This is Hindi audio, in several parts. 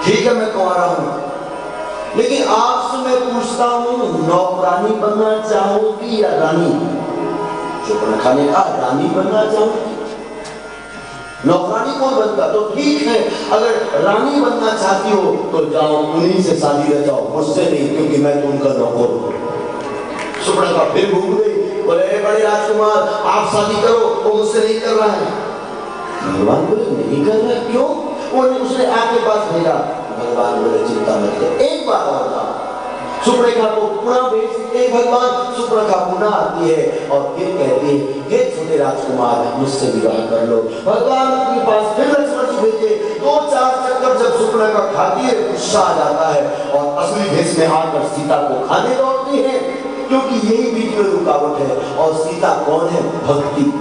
ठीक है मैं कुंवारा हूं, लेकिन आपसे मैं पूछता हूं, नौकरानी बनना चाहोगी या रानी? सुपर्णखा ने कहा रानी बनना चाहूंगी। नौकरानी कौन बनता? तो ठीक है, अगर रानी बनना चाहती हो तो जाओ उन्हीं से शादी रचाओ, मुझसे नहीं, क्योंकि मैं तो उनका नौकर हूं। सुपर्णखा फिर घूम गई, बोले बड़े राजकुमार आप शादी करो, वो मुझसे नहीं कर रहा है। भगवान बोले नहीं कर रहा, क्यों? उसने आपके पास भेजा। भगवान बोले चिंता मत करो, एक बार और जाओ। सुपर्णखा को पुनः भेजते भगवान, सुपर्णखा पुनः आती है और फिर कहती है हे छोटे राजकुमार मुझसे विवाह कर लो। भगवान अपने पास फिर लक्ष्मण जी भेजे, 2-4 चक्कर जब सुपर्णखा खाती है गुस्सा आ जाता है और असली भेष में आकर सीता को खाने दौड़ती है, क्योंकि यही बीच में रुकावट है। और सीता कौन है? भक्ति।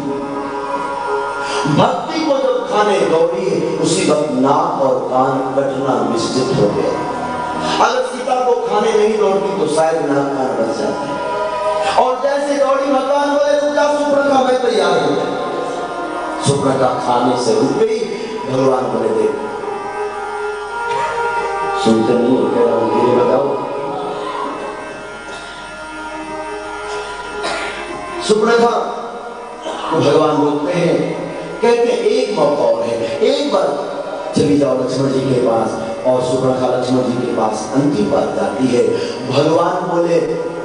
भक्ति को जब खाने दौड़ी है उसी वक्त नाक और कान कटना निश्चित हो गया। अगर सीता को खाने नहीं दौड़ती तो शायद नाक कान बच जाते। और जैसे दौड़ी भगवान बोले रुका सुपर्णखा मैं तैयार हूं। सुपर्णखा खाने से रुक गई। भगवान बोले देख सुनते नहीं हो, कह रहा हूं धीरे बताओ। सुपर्णखा को भगवान बोलते हैं, कहते हैं एक मौका और है, एक बार चली जाओ लक्ष्मण जी के पास। और सुपर्णखा लक्ष्मण जी के पास अंतिम बार जाती है। भगवान बोले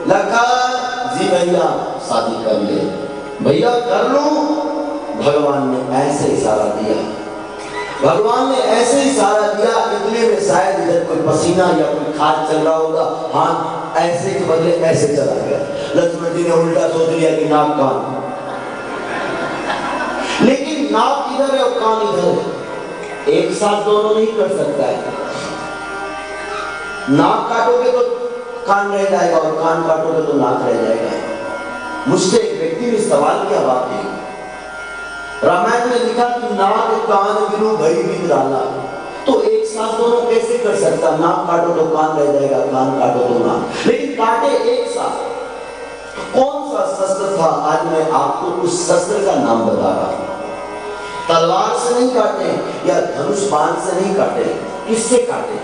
लखन जी भैया शादी कर ले, भैया कर लो। भगवान ने ऐसे इशारा दिया, भगवान ने ऐसे इशारा दिया, इतने में शायद इधर कोई पसीना या कोई खाद चल रहा होगा, हाथ ऐसे के बदले ऐसे चला गया। लक्ष्मण जी ने उल्टा सोच लिया कि नाक कान, लेकिन नाक इधर है और कान इधर है, एक साथ दोनों नहीं कर सकता है। नाक काटोगे तो कान रह जाएगा और कान काटोगे तो नाक रह जाएगा। मुझसे एक व्यक्ति ने सवाल किया, वाकई रामायण में लिखा कि नाक कान बिनु भई बिन डाला, तो एक साथ दोनों कैसे कर सकता? नाक काटो तो कान रह जाएगा, कान काटो तो नाक, लेकिन काटे एक साथ। कौन सा शस्त्र था? आज मैं आपको उस शस्त्र का नाम बता रहा हूं। तलवार से नहीं काटे या धनुष बाण से नहीं काटे, किससे काटे?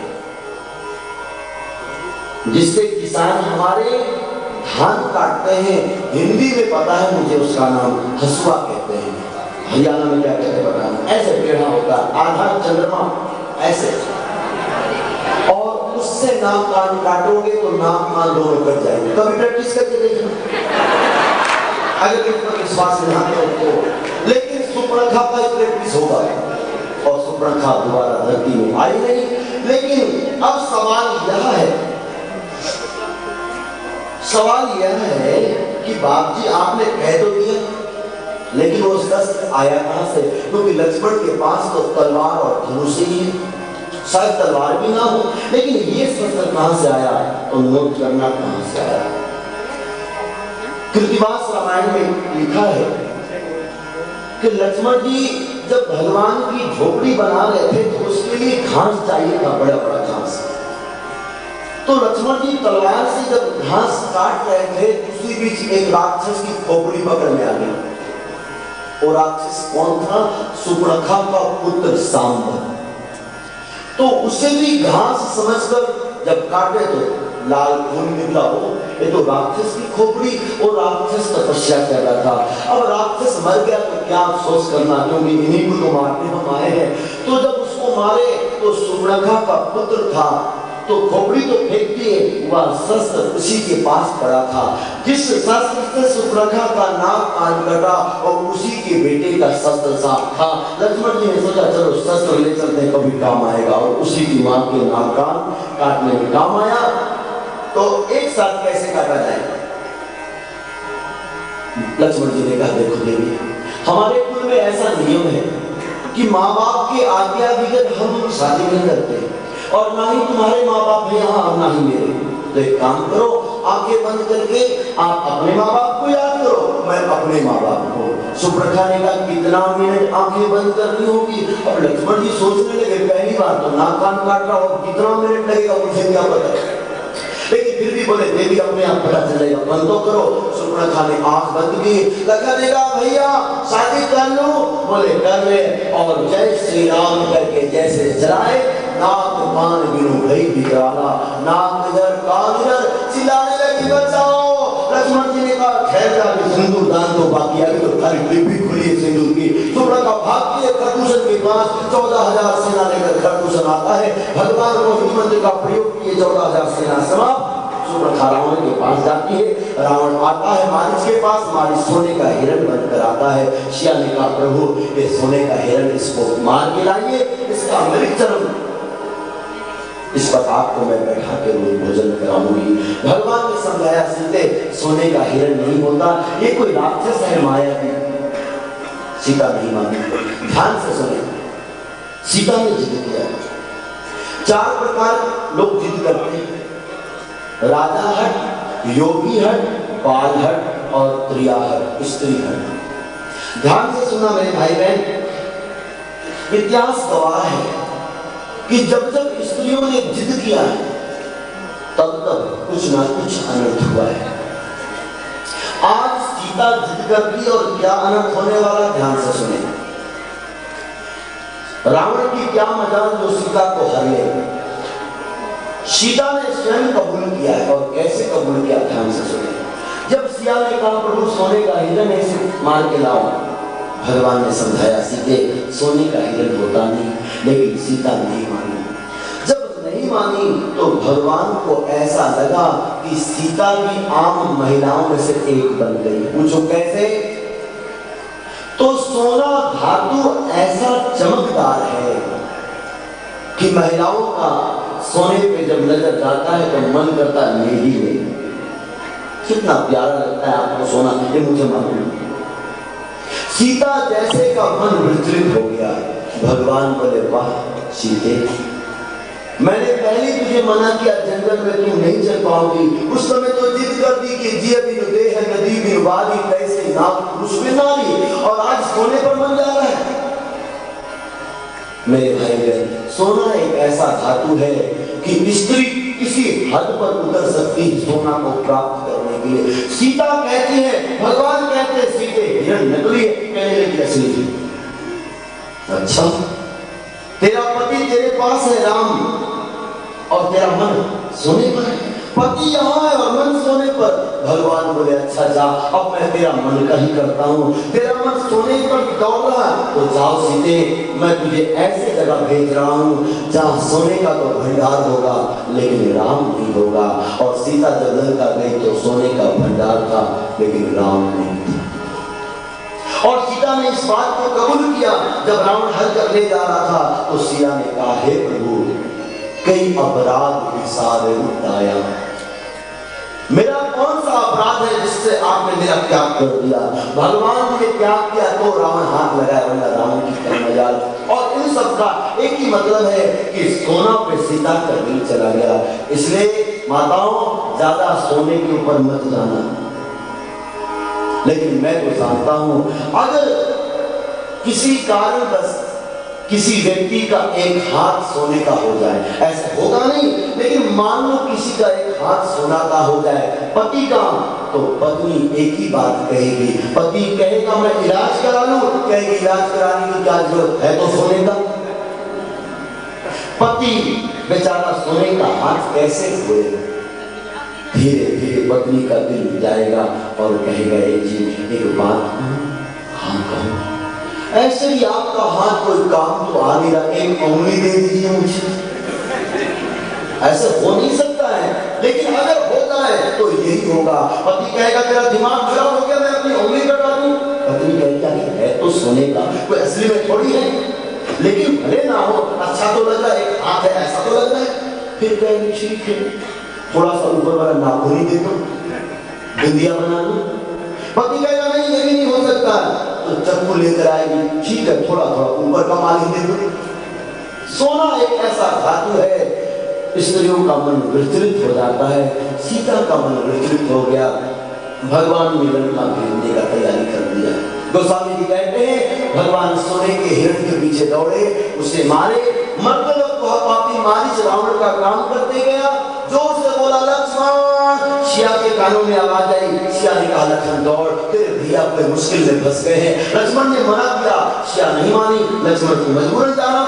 जिससे किसान हमारे धान काटते हैं, हिंदी में पता है मुझे, उसका नाम हसुआ कहते हैं। हरियाणा में क्या कहते हैं पता नहीं, ऐसे टेढ़ा होता है, आधा चंद्रमा ऐसे, और उससे नाक कान काटोगे तो नाक कान दोनों कट जाएंगे। कभी प्रैक्टिस करके देखना, अगर किसी पर विश्वास नहीं है तो। लेकिन सुपर्णखा का प्रैक्टिस होगा और सुपर्णखा दोबारा धरती में आई नहीं। लेकिन अब सवाल यह है, सवाल यह है कि बाप जी आपने कह तो दिया, लेकिन वो शस्त्र आया कहां से? क्योंकि लक्ष्मण के पास तो तलवार और धनुष ही है, शायद तलवार भी ना हो, लेकिन ये शस्त्र कहां से आया? तो नोट करना कहां से आया। कृतिवास रामायण में लिखा है कि लक्ष्मण जी जब भगवान की झोपड़ी बना रहे थे तो उसके लिए घास चाहिए था, बड़ा बड़ा घास। तो लक्ष्मण जी तलवार से जब घास काट रहे थे, उसी बीच एक राक्षस की खोपड़ी पकड़ में आ गई। और राक्षस कौन था? सुपर्णखा का पुत्र सांब। तो उसे भी घास समझकर जब काटे तो लाल खून निकला हो, ये तो राक्षस की खोपड़ी, और राक्षस तपस्या कर रहा था। अब राक्षस मर गया तो क्या अफसोस करना, क्योंकि इन्हीं को तो मारने हम आए हैं। तो जब उसको मारे तो सुपर्णखा का पुत्र था, तो खोपड़ी तो फेंक दिए, वह शस्त्र उसी के पास पड़ा था जिस शस्त्र से सुपर्णखा का नाक कान कटा, और उसी के बेटे का शस्त्र साफ था। लक्ष्मण जी ने सोचा चलो शस्त्र ले चलते हैं, कभी काम आएगा, और उसी की मां के नाक कान काटने में काम आया। तो एक साथ कैसे काटा जाएगा? लक्ष्मण जी ने कहा देखो देवी, हमारे कुल में ऐसा नियम है कि माँ बाप के आज्ञा बगैर हम शादी नहीं करते, और ना ही तुम्हारे माँ बाप हैं यहाँ और ना ही मेरे। तो एक काम करो, आंखें बंद करके आप अपने माँ बाप को याद करो, मैं अपने माँ बाप को। सुपर्णखा ने कहा कितना मिनट आंखें बंद करनी होगी? अब लक्ष्मण जी सोचने लगे पहली बार तो नाक कान काट रहा हो, कितना मिनट लगेगा मुझे क्या पता, लेकिन फिर भी बोले देवी अपने आप पता चलेगा, बंद तो करो। सुपर्णखा ने आंख बंद की, लगा देगा भैया शादी कर लो, बोले कर ले, और जय श्री राम करके जैसे चलाए नाक कान बिनु भई बिकराला, नाक इधर कान इधर, चिल्लाने लगी बचाओ। लक्ष्मण जी ने कहा ठहर जा, सिंदूर दान तो बाकी, अभी तो खाली डिब्बी खुली है सिंदूर की। सुभद्रा भागती है खरदूषण के पास, 14,000 सेना लेकर खरदूषण आता है, भगवान रोहिणी मंत्र का प्रयोग किए 14,000 सेना समाप्त। सुभद्रा रावण के पास जाती है, रावण आता है मारीच के पास, मारीच सोने का हिरण बनकर आता है। शिया ने कहा प्रभु ये सोने का हिरण, इसको मार के लाइए, इसका मृत चरण इस पर आपको मैं बैठा के रोज भोजन कराऊंगी। भगवान ने समझाया सीते सोने का हिरण नहीं होता, ये कोई राक्षस है माया की। सीता नहीं मानी। ध्यान से सुने, सीता ने जिद किया। 4 प्रकार लोग जिद करते हैं, राजा हट, योगी हट, बाल हट और त्रिया हट, स्त्री हट। ध्यान से सुना मेरे भाई बहन, इतिहास गवाह है कि जब जब स्त्रियों ने जिद किया है तब तब कुछ ना कुछ अनर्थ हुआ है। आज सीता जिद करती और क्या अनर्थ होने वाला, ध्यान से सुने। रावण की क्या मजाल जो सीता को हर ले। सीता ने स्वयं कबूल किया है, और कैसे कबूल किया, ध्यान से सुने। जब सिया ने कहा प्रभु सोने का हिरण ऐसे मार के लाओ, भगवान ने समझाया सीते सोने का हिरण होता नहीं, लेकिन सीता नहीं मानी। जब नहीं मानी तो भगवान को ऐसा लगा कि सीता भी आम महिलाओं में से एक बन गई। पूछो कैसे? तो सोना धातु ऐसा चमकदार है कि महिलाओं का सोने पे जब नजर जाता है तो मन करता है ले ही ले। कितना प्यारा लगता है आपको सोना, ये मुझे मालूम। सीता जैसे का मन विचलित हो गया। भगवान बोले वाह सीते, मैंने पहले तुझे मना किया जंगल में तू नहीं चल पाओगी, उस समय तो जिद कर दी कि जिय बिनु देह नदी बिनु वादी, कैसे ना पुरुष में नारी, और आज सोने पर मन जा रहा है। मेरे भाई बहन, सोना एक ऐसा धातु है कि स्त्री किसी हद पर उतर सकती है सोना को प्राप्त करने के लिए। सीता कहती है, भगवान कहते हैं सीते हिरण नकली है, कहने लगी असली। अच्छा, तेरा पति तेरे पास है राम, और तेरा मन सोने पर है। पति यहाँ है और मन सोने पर। भगवान बोले अच्छा जा, अब मैं तेरा मन का ही करता हूँ। तेरा मन सोने पर दौड़ रहा है तो जाओ सीते, मैं तुझे ऐसे जगह भेज रहा हूँ जहाँ सोने का तो भंडार होगा लेकिन राम नहीं होगा। और सीता जब लंका गई तो सोने का भंडार था लेकिन राम नहीं था। और सीता ने इस बात को कबूल किया। जब रावण हल कर ले जा रहा था तो सीता ने कहा हे प्रभु, कई अपराध विसारे उठाया, मेरा कौन सा अपराध है जिससे आपने मेरा त्याग कर दिया? भगवान ने त्याग किया तो रावण हाथ लगाया, वरना रावण की क्या मजाल। और इन सब का एक ही मतलब है कि सोना पे सीता का दिल चला गया। इसलिए माताओं, ज्यादा सोने के ऊपर मत जाना। लेकिन मैं तो जानता हूं, अगर किसी कारणवश किसी व्यक्ति का एक हाथ सोने का हो जाए, ऐसा होगा नहीं, लेकिन मान लो किसी का एक हाथ सोना का हो जाए, पति का, तो पत्नी एक ही बात कहेगी। पति कहेगा मैं इलाज करा लूं, कहेगी इलाज कराने की क्या जरूरत है, तो सोने का। पति बेचारा सोने का हाथ कैसे खोए? धीरे धीरे पत्नी का दिल जाएगा और कहेगा एक बात हाँ कहो। ऐसे ही आपका हाथ कोई काम तो आ नहीं रहा, एक उंगली दे दीजिए मुझे। ऐसे हो नहीं सकता है, लेकिन अगर होता है तो यही होगा। पति कहेगा तेरा दिमाग खराब हो गया, मैं अपनी उंगली कटा दूं। पत्नी कहेगी है तो सोने का, कोई असली में थोड़ी है, लेकिन भले ना हो, अच्छा तो लग रहा है, एक हाथ है ऐसा तो लग रहा है। फिर कहेंगे ठीक है, थोड़ा सा ऊपर वाला नाखून ही दे दो, बिंदिया बना दो। पति कहेगा नहीं ये भी नहीं हो सकता, तो चक्कू लेकर आएगी, ठीक है थोड़ा थोड़ा ऊपर का मालिश दे दो। सोना एक ऐसा धातु है, स्त्रियों का मन विचलित हो जाता है। सीता का मन विचलित हो गया, भगवान ने लंका भेजने का तैयारी कर दिया। गोस्वामी जी कहते हैं भगवान सोने के हिरण के पीछे दौड़े, उसे मारे। मरते वक्त वह पापी मारीच रावण का काम करते गया, जोर से बोला लक्ष्मण। शिया के कानों में आवाज आई, शिया ने कहा लक्ष्मण दौड़, तेरे भैया कोई मुश्किल में फंस गए हैं। लक्ष्मण ने मना किया, शिया नहीं मानी। लक्ष्मण को मजबूरन जाना